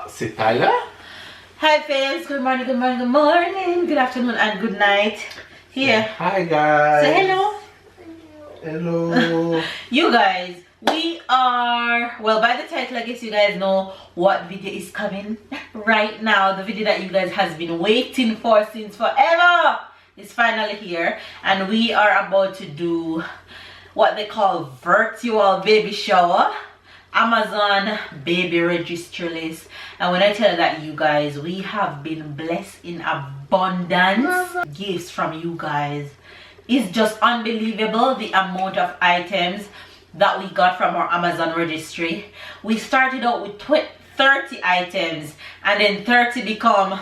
C'est Tyler? Hi babes, good morning, good morning, good morning, good afternoon and good night. Here. Hi guys. Say hello. Hello. You guys, we are, well, by the title I guess you guys know what video is coming right now. The video that you guys has been waiting for since forever is finally here, and we are about to do what they call virtual baby shower, Amazon baby registry list. And when I tell you that, you guys, we have been blessed in abundance. Gifts from you guys. It's just unbelievable the amount of items that we got from our Amazon registry. We started out with 30 items, and then 30 become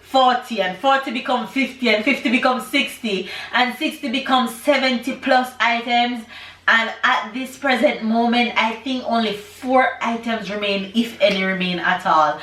40, and 40 become 50, and 50 become 60, and 60 become 70 plus items. And at this present moment, I think only 4 items remain, if any remain at all.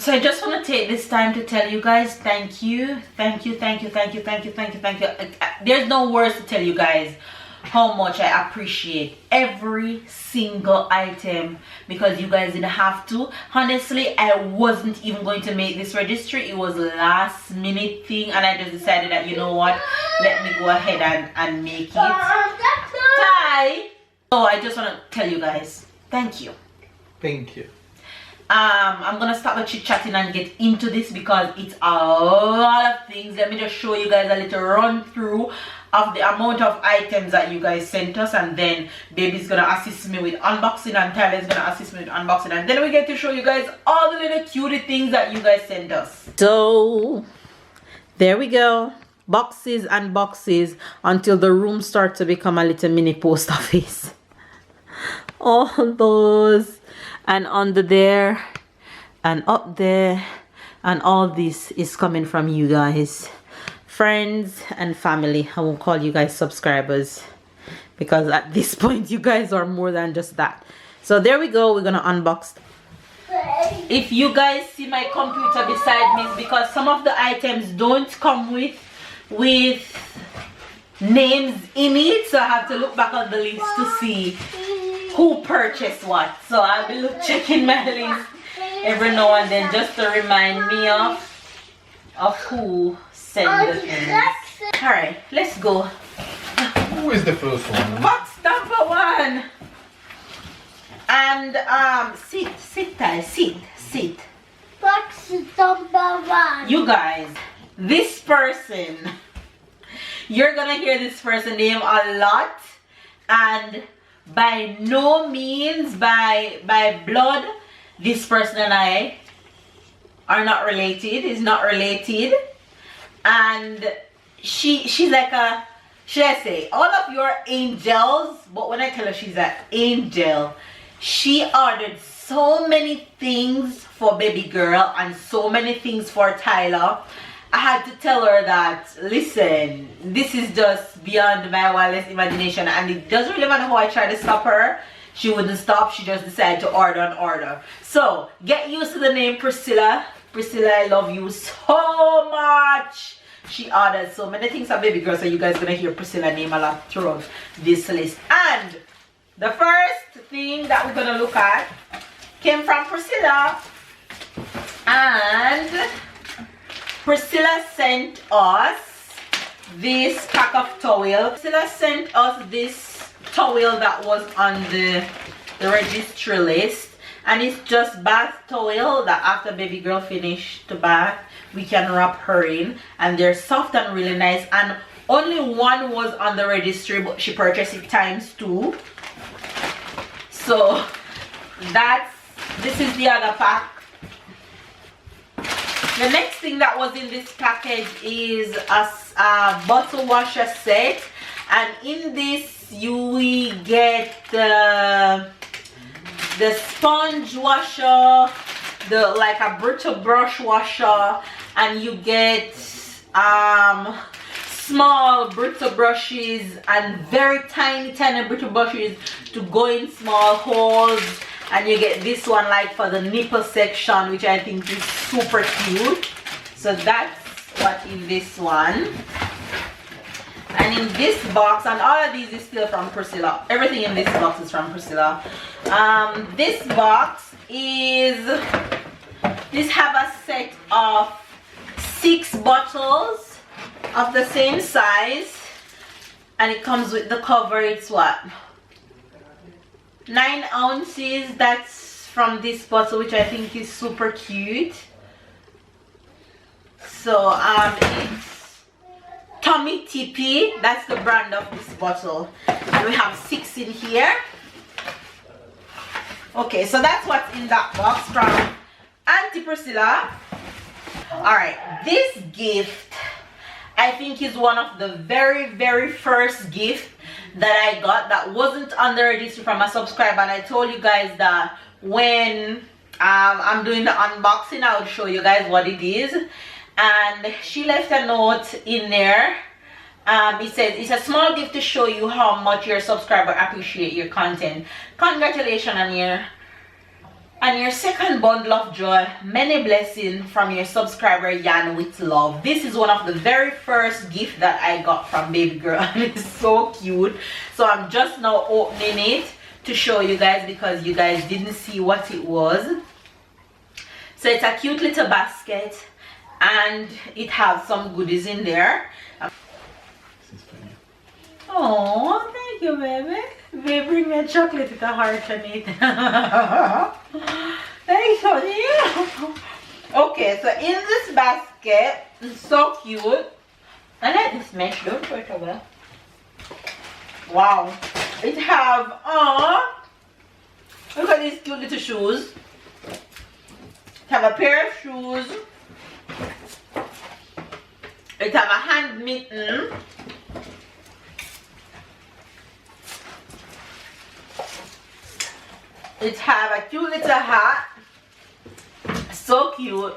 So I just want to take this time to tell you guys thank you. There's no words to tell you guys how much I appreciate every single item, because you guys didn't have to. Honestly, I wasn't even going to make this registry. It was a last minute thing, and I just decided that, you know what, let me go ahead and make it. Ty! So I just want to tell you guys thank you. Thank you. I'm gonna stop the chit-chatting and get into this because it's a lot of things. Let me just show you guys a little run through of the amount of items that you guys sent us, and then baby's gonna assist me with unboxing, and Tyler's gonna assist me with unboxing, and then we get to show you guys all the little cutie things that you guys sent us. So there we go, boxes and boxes until the room starts to become a little mini post office. All those, and under there and up there, and all this is coming from you guys, friends and family. I won't call you guys subscribers, because at this point you guys are more than just that. So there we go, we're gonna unbox. If you guys see my computer beside me, it's because some of the items don't come with names in it, so I have to look back on the list to see who purchased what. So I'll be checking my list every now and then just to remind me of who sent the things. Alright, let's go. Who is the first one? Box number 1. And sit Ty, sit. Box number 1. You guys, this person, you're gonna hear this person's name a lot, and by no means by blood, this person and I are not related. Is not related, and she's like a, should I say, all of your angels, but when I tell her she's an angel, she ordered so many things for baby girl and so many things for Tyler. I had to tell her that, listen, this is just beyond my wildest imagination, and it doesn't really matter how I try to stop her, she wouldn't stop. She just decided to order and order. So get used to the name Priscilla. Priscilla, I love you so much. She ordered so many things for baby girl, so you guys gonna hear Priscilla name a lot throughout this list. And the first thing that we're gonna look at came from Priscilla, and Priscilla sent us this pack of towel. Priscilla sent us this towel that was on the registry list, and it's just bath towel that after baby girl finish to bath we can wrap her in, and they're soft and really nice. And only one was on the registry, but she purchased it ×2. So this is the other pack. The next thing that was in this package is a bottle washer set, and in this you will get the sponge washer, the like a brittle brush washer, and you get small brittle brushes and very tiny brittle brushes to go in small holes. And you get this one like for the nipple section, which I think is super cute. So that's what in this one. And in this box, and all of these is still from Priscilla. Everything in this box is from Priscilla. This box is, this have a set of 6 bottles of the same size, and it comes with the cover. It's what, 9 ounces. That's from this bottle, which I think is super cute. So it's Tommy TP, that's the brand of this bottle, and we have 6 in here. Okay, so that's what's in that box from Auntie Priscilla. All right, this gift I think is one of the very first gift that I got that wasn't on the registry from a subscriber, and I told you guys that when I'm doing the unboxing I would show you guys what it is. And she left a note in there. It says, it's a small gift to show you how much your subscriber appreciate your content. Congratulations on your second bundle of joy. Many blessings from your subscriber Yan, with love. This is one of the very first gift that I got from baby girl, and it's so cute. So I'm just now opening it to show you guys because you guys didn't see what it was. So it's a cute little basket, and it has some goodies in there. Oh, thank you, baby. They bring me a chocolate with a heart on it. Thanks, honey. Okay, so in this basket, it's so cute. I like this mesh. Don't throw it away. Wow. It have, look at these cute little shoes. It have a pair of shoes. It have a hand mitten. It have a cute little hat. So cute.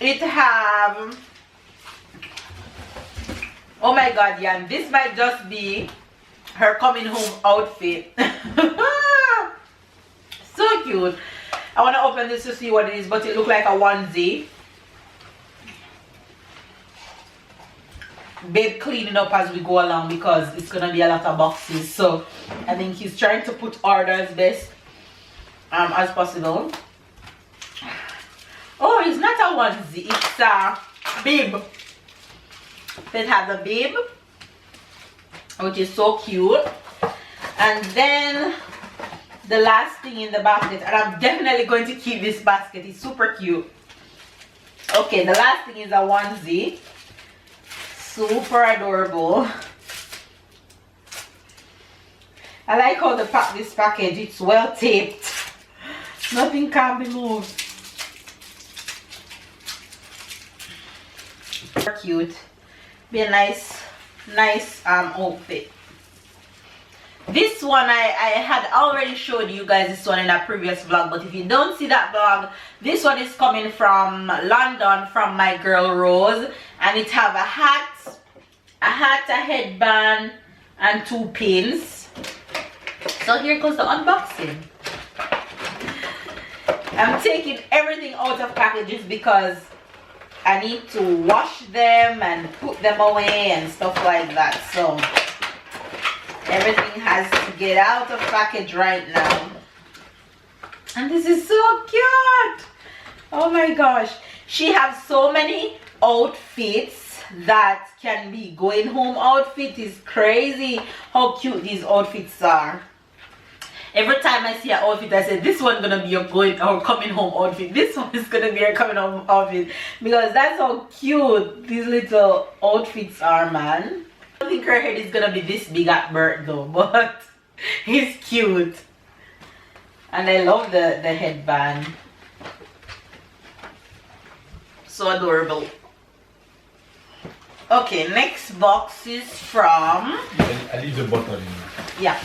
It have, oh my god, Yan, this might just be her coming home outfit. So cute. I want to open this to see what it is, but it looks like a onesie. Babe cleaning up as we go along because it's gonna be a lot of boxes, so I think he's trying to put orders best as possible. Oh, it's not a onesie, it's a bib. It has a bib, which is so cute. And then the last thing in the basket, and I'm definitely going to keep this basket, it's super cute. Okay, the last thing is a onesie. Super adorable. I like how they pack this package. It's well taped. Nothing can be moved. Super cute. Be a nice outfit. This one I had already showed you guys this one in a previous vlog, but if you don't see that vlog, this one is coming from London from my girl Rose, and it have a hat, a headband, and 2 pins. So here goes the unboxing. I'm taking everything out of packages because I need to wash them and put them away and stuff like that. So everything has to get out of package right now. And this is so cute. Oh my gosh. She has so many outfits that can be going home outfit. Is crazy how cute these outfits are. Every time I see an outfit, I say this one gonna be your going or coming home outfit. This one is gonna be your coming home outfit, because that's how cute these little outfits are, man. I don't think her head is gonna be this big at birth though, but it's cute. And I love the headband. So adorable. Okay, next box is from... I leave the bottle in. Yeah.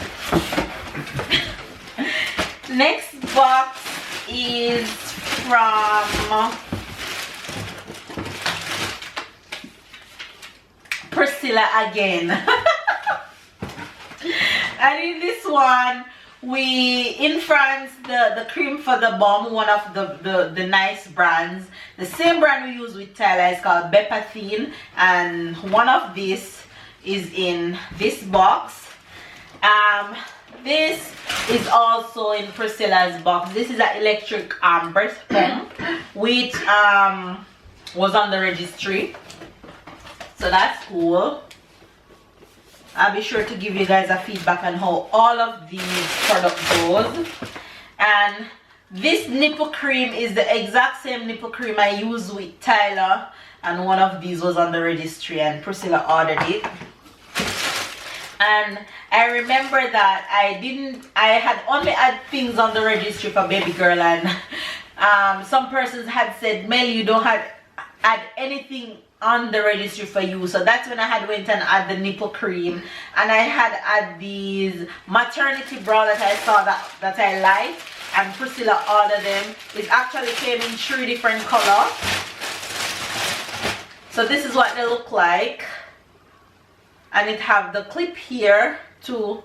Next box is from Priscilla again. And in this one, in France, the cream for the bum, one of the nice brands, the same brand we use with Tyler, is called Bepathine, and one of these is in this box. This is also in Priscilla's box. This is an electric breast pump, which was on the registry, so that's cool. I'll be sure to give you guys a feedback on how all of these products goes. And this nipple cream is the exact same nipple cream I use with Tyler, and one of these was on the registry and Priscilla ordered it. And I remember that I had only had things on the registry for baby girl, and some persons had said, Mel, you don't have add anything on the registry for you. So that's when I had went and add the nipple cream, and I had these maternity bra that I saw that I liked, and Priscilla ordered them. It actually came in 3 different colors. So this is what they look like, and it have the clip here to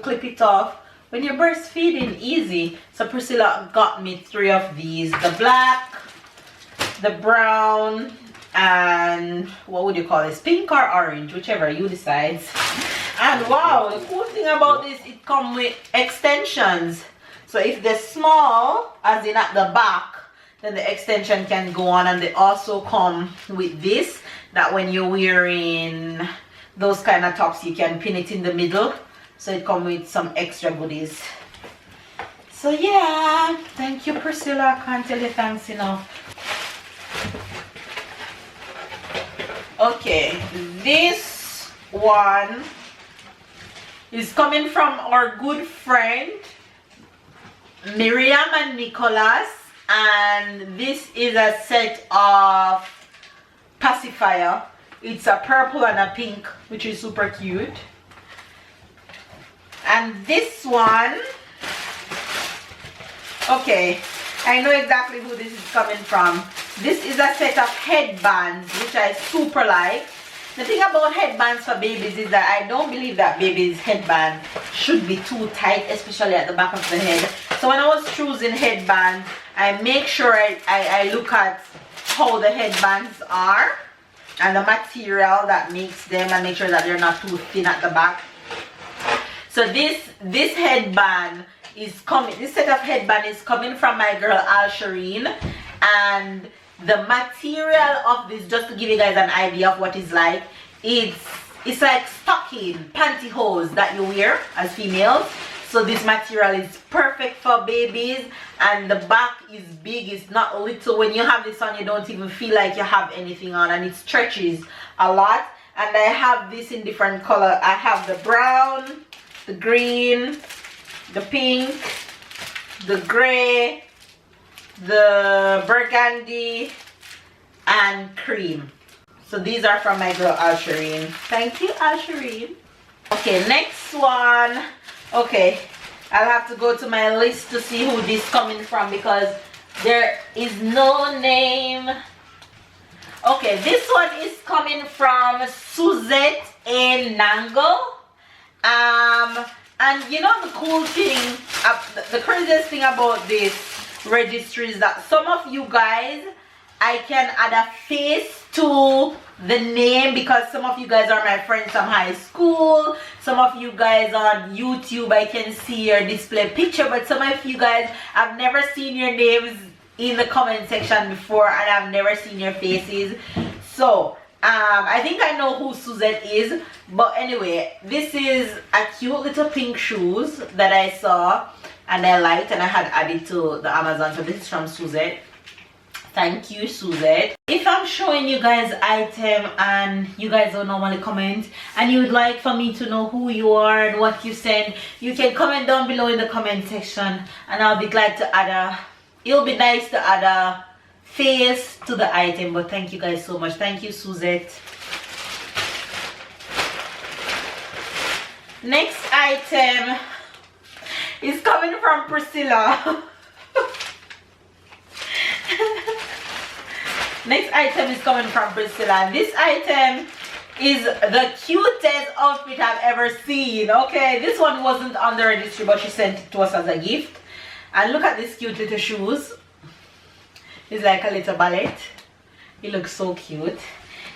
clip it off when you're breastfeeding, easy. So Priscilla got me 3 of these, the black, the brown, and what would you call this, pink or orange, whichever you decide. And wow, the cool thing about this, it comes with extensions. So if they're small, as in at the back, then the extension can go on. And they also come with this, that when you're wearing those kind of tops, you can pin it in the middle. So it comes with some extra goodies. So yeah, thank you Priscilla, I can't tell you thanks enough. Okay, this one is coming from our good friend Miriam and Nicholas, and this is a set of pacifier. It's a purple and a pink, which is super cute. And this one, okay, I know exactly who this is coming from. This is a set of headbands, which I super like. The thing about headbands for babies is that I don't believe that babies' headband should be too tight, especially at the back of the head. So when I was choosing headbands, I make sure I look at how the headbands are and the material that makes them, and make sure that they're not too thin at the back. So this headband is coming, this set of headband is coming from my girl Alsharine, and the material of this, just to give you guys an idea of what it's like, it's like stocking pantyhose that you wear as females. So this material is perfect for babies, and the back is big, it's not little. When you have this on, you don't even feel like you have anything on, and it stretches a lot. And I have this in different color. I have the brown, the green, the pink, the gray, the burgundy, and cream. So these are from my girl Alsharine. Thank you Alsharine. Okay, next one. Okay, I'll have to go to my list to see who this coming from, because there is no name. Okay, this one is coming from Suzette and Nango. And you know the cool thing, the craziest thing about this registry is that some of you guys, I can add a face to the name, because some of you guys are my friends from high school. Some of you guys on YouTube, I can see your display picture, but some of you guys, I've never seen your names in the comment section before, and I've never seen your faces. So I think I know who Suzette is, but anyway, this is a cute little pink shoes that I saw and I liked, and I had added to the Amazon. So this is from Suzette. Thank you, Suzette. If I'm showing you guys item and you guys don't normally comment and you would like for me to know who you are and what you send, you can comment down below in the comment section and I'll be glad to add a, it'll be nice to add a face to the item. But thank you guys so much. Thank you, Suzette. Next item is coming from Priscilla. Next item is coming from Priscilla. This item is the cutest outfit I've ever seen. Okay, this one wasn't on the registry, but she sent it to us as a gift. And look at this cute little shoes. It's like a little ballet. It looks so cute.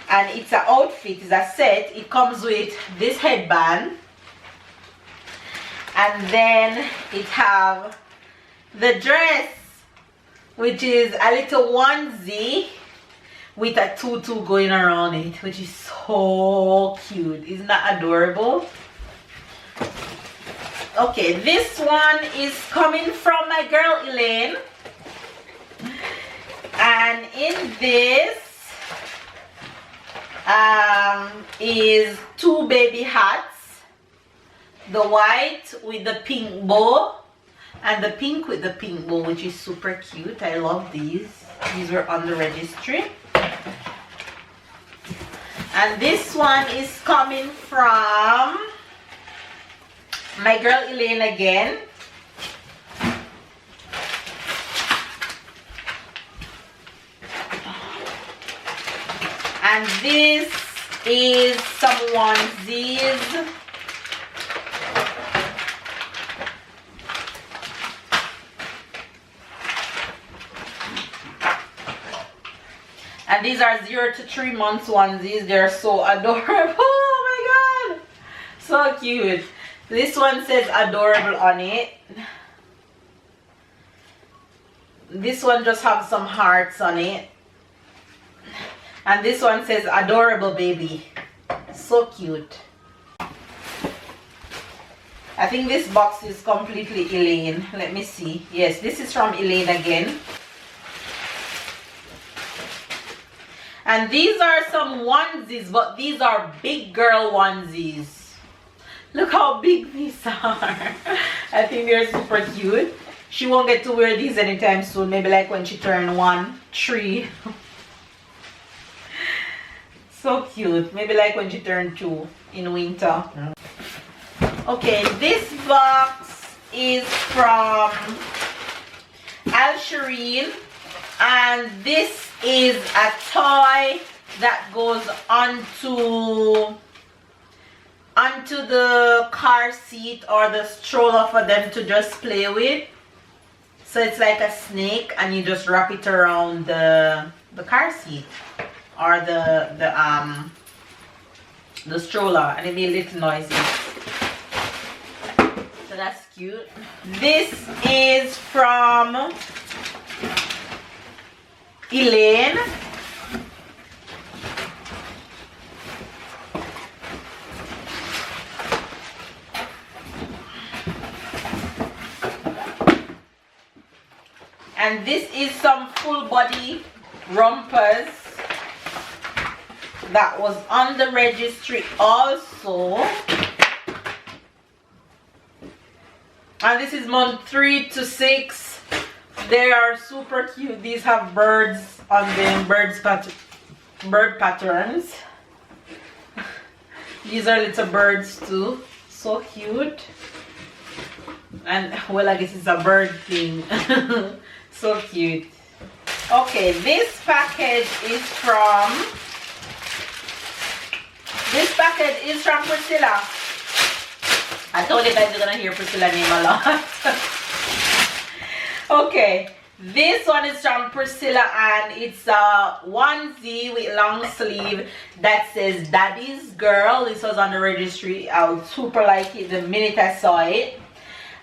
And it's an outfit, it's a set. It comes with this headband. And then it have the dress, which is a little onesie with a tutu going around it, which is so cute. Isn't that adorable? Okay, this one is coming from my girl Elaine. And in this is two baby hats. The white with the pink bow and the pink with the pink bow, which is super cute. I love these. These were on the registry. And this one is coming from my girl Elaine again. And this is some onesies. And these are 0 to 3 months onesies. They're so adorable. Oh my god. So cute. This one says adorable on it. This one just has some hearts on it. And this one says adorable baby. So cute. I think this box is completely Elaine. Let me see. Yes, this is from Elaine again. And these are some onesies, but these are big girl onesies. Look how big these are. I think they're super cute. She won't get to wear these anytime soon. Maybe like when she turns 1, 3. So cute. Maybe like when she turns 2 in winter. Okay, this box is from Alshireen. And this is a toy that goes onto the car seat or the stroller for them to just play with. So it's like a snake and you just wrap it around the car seat or the stroller and it be a little noisy. So that's cute. This is from Elaine. And this is some full body rompers that was on the registry also. And this is month 3 to 6. They are super cute. These have birds on them, bird patterns. These are little birds too. So cute. And well, I guess it's a bird thing. So cute. Okay, this package is from Priscilla. I told you guys you're gonna hear Priscilla name a lot. Okay, this one is from Priscilla and it's a onesie with long sleeve that says Daddy's Girl. This was on the registry. I would super like it the minute I saw it.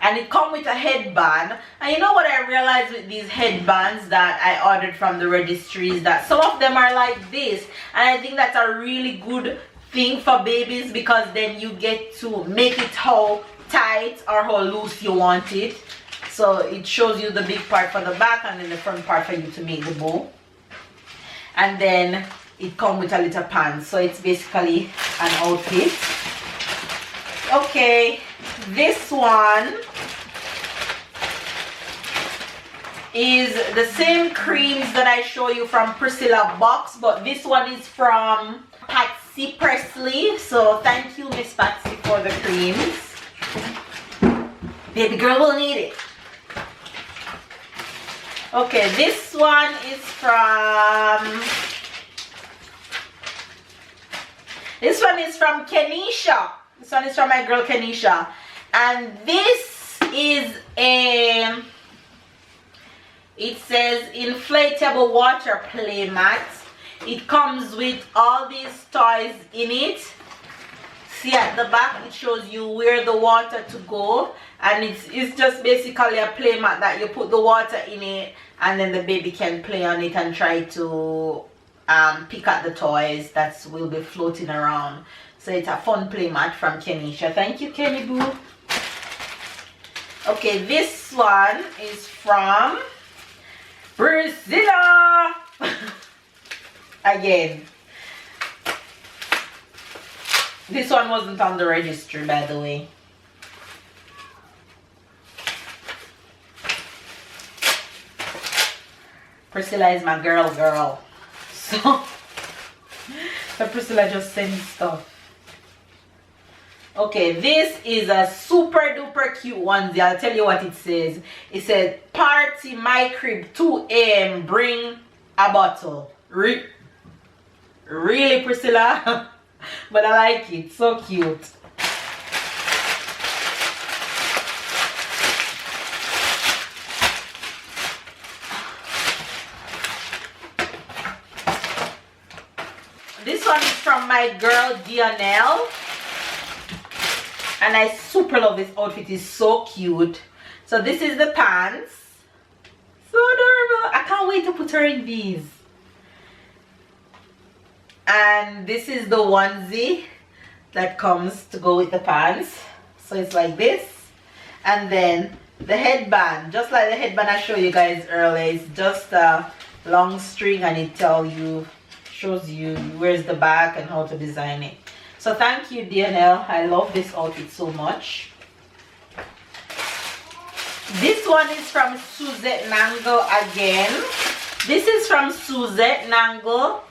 and it comes with a headband. And you know what I realized with these headbands that I ordered from the registry is that some of them are like this, and I think that's a really good thing for babies, because then you get to make it how tight or how loose you want it. So it shows you the big part for the back and then the front part for you to make the bow. And then it comes with a little pants, so it's basically an outfit. Okay, this one is the same creams that I show you from Priscilla box, but this one is from Patsy Presley. So thank you, Miss Patsy, for the creams. Baby girl will need it. Okay, this one is from Kenisha. This one is from my girl Kenisha, and this is it says inflatable water play mat. It comes with all these toys in it. See at the back, it shows you where the water to go, and it's just basically a play mat that you put the water in it, and then the baby can play on it and try to pick at the toys that will be floating around. So it's a fun play mat from Kenisha. Thank you, Kenny Boo. Okay, this one is from Priscilla. Again, this one wasn't on the registry, by the way. Priscilla is my girl. So Priscilla just sends stuff. Okay, this is a super duper cute onesie. I'll tell you what it says. It says, party my crib 2 a.m. bring a bottle. Really, Priscilla? But I like it. So cute. This one is from my girl Dionelle, and I super love this outfit. It's so cute. So this is the pants. So adorable. I can't wait to put her in these. And this is the onesie that comes to go with the pants. So it's like this, and then the headband, just like the headband I showed you guys earlier, it's just a long string, and it shows you where's the back and how to design it. So thank you, DNL. I love this outfit so much. This one is from Suzette Nangle again. This is from Suzette Nangle.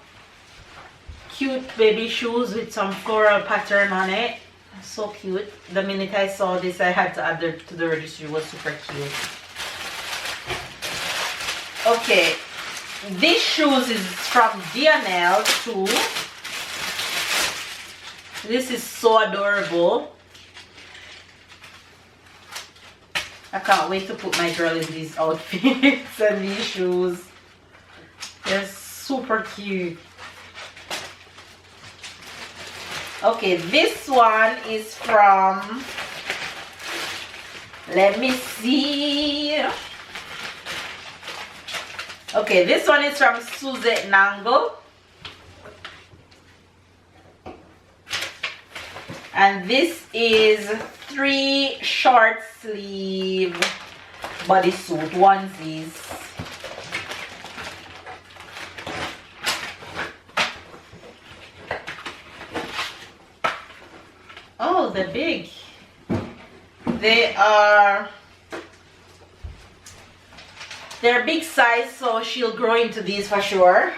Cute baby shoes with some floral pattern on it. So cute. The minute I saw this, I had to add it to the registry. It was super cute. Okay, this shoes is from DNL too. This is so adorable. I can't wait to put my girl in these outfits and these shoes. They're super cute. Okay, this one is from, let me see. Okay, this one is from Suzette Nangle. And this is 3 short sleeve bodysuit onesies. Oh, they're big. They're big size, so she'll grow into these for sure.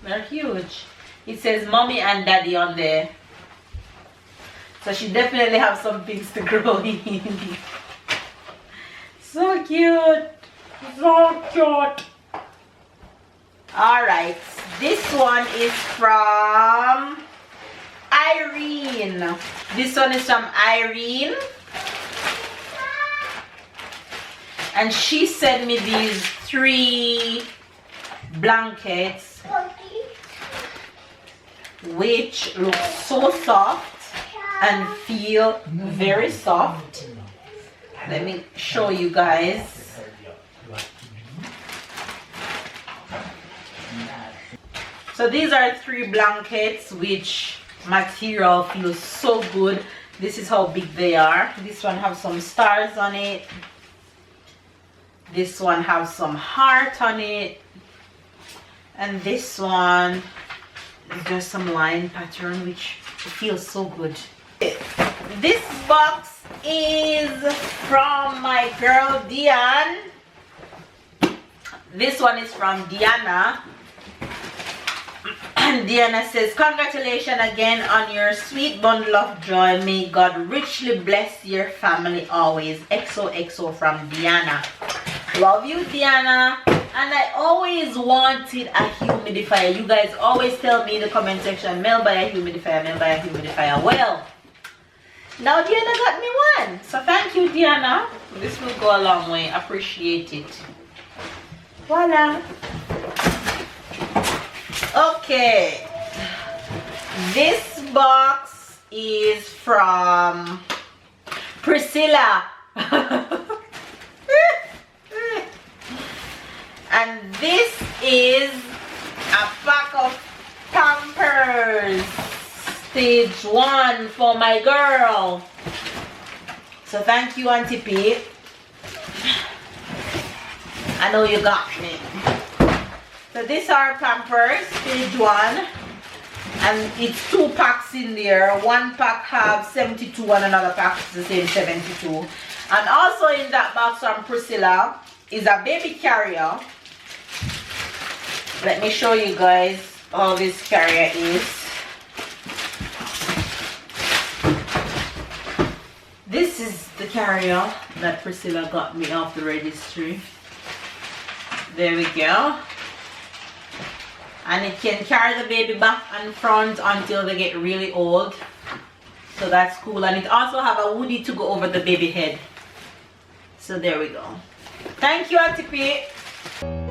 They're huge. It says mommy and daddy on there, so she definitely have some things to grow in. So cute. So cute. Alright, this one is from Irene. This one is from Irene, and she sent me these 3 blankets, which look so soft. and feel very soft. Let me show you guys. So these are 3 blankets, which material feels so good. This is how big they are. This one has some stars on it. This one has some heart on it. And this one is just some line pattern, which feels so good. This box is from my girl Diane. This one is from Diana. And Diana says, congratulations again on your sweet bundle of joy. May God richly bless your family always. XOXO from Diana. Love you, Diana. And I always wanted a humidifier. You guys always tell me in the comment section, Mel, buy a humidifier, Mel, buy a humidifier. Well, now Diana got me one. So thank you, Diana. This will go a long way. Appreciate it. Voila. Okay. This box is from Priscilla. And this is a pack of Pampers stage 1 for my girl. So thank you, Auntie P. I know you got me. So these are Pampers stage 1, and it's 2 packs in there. One pack have 72 and another pack is the same 72. And also in that box from Priscilla is a baby carrier. Let me show you guys how this carrier is. This is the carrier that Priscilla got me off the registry. There we go. And it can carry the baby back and front until they get really old. So that's cool. And it also have a woody to go over the baby head. So there we go. Thank you, Auntie P.